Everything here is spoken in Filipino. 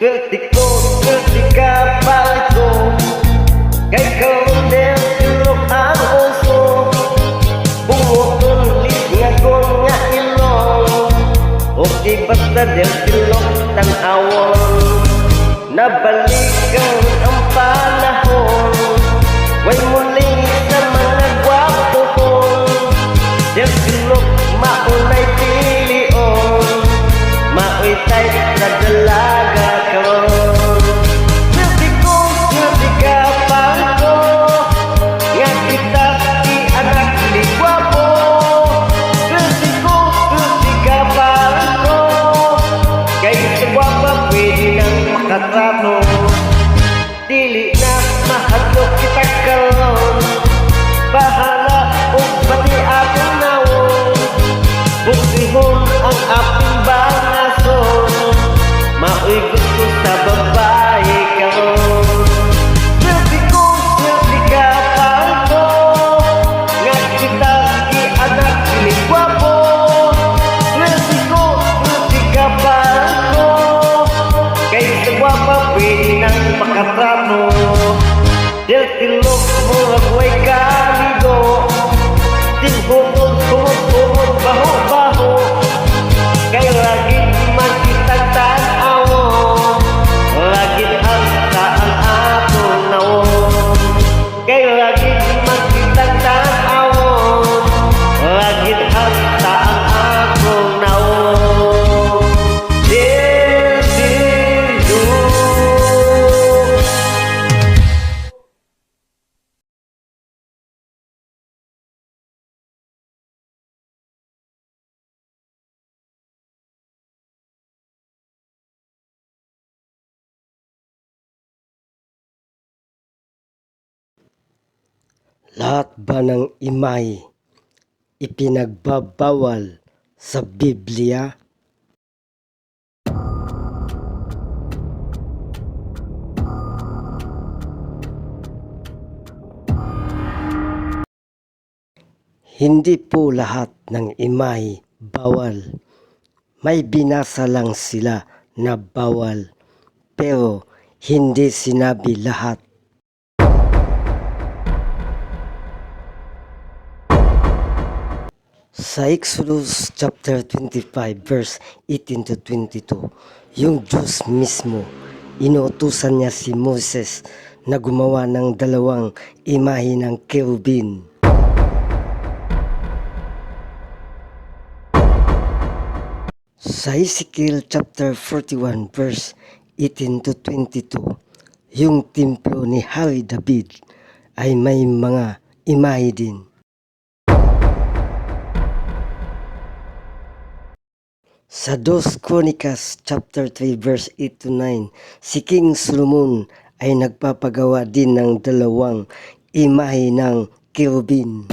Vertigo, vertiga palko kay kaundel ilok ang oso bungotun lisngagon nga ilong o di basta del ilok tan awon nabalikan ang panahon way muli sa mga gwapohon del ilok maunay pilion maoy tay sa dalaga katrato dili na mahadlok kita karon bahala o pati akong nawon buktihon ang aping bangason maoy gusto sa babae karon vertigo vertiga palko nga kita anak ni gwapo vertigo vertiga palko kay sa guwapa pwede nang makatrato del tilok murag way kaligo tinghukod humod baho-baho kay lagi man kitang tan-awon lagi hasta ang atong nawon kay lagi man kitang tan-awon lagi hasta ang atong nawon. Lahat ba ng imay ipinagbabawal sa Biblia? Hindi po lahat ng imay bawal. May binasa lang sila na bawal, pero hindi sinabi lahat. Sa Exodus chapter 25 verse 18 to 22, yung Diyos mismo, inuutusan niya si Moses na gumawa ng dalawang imahe ng kerubin. Sa Ezekiel chapter 41 verse 18 to 22, yung templo ni Hari David ay may mga imahe din. Sa 2 Chronicles chapter 3 verse 8 to 9, si King Solomon ay nagpapagawa din ng dalawang imahe ng kerubin.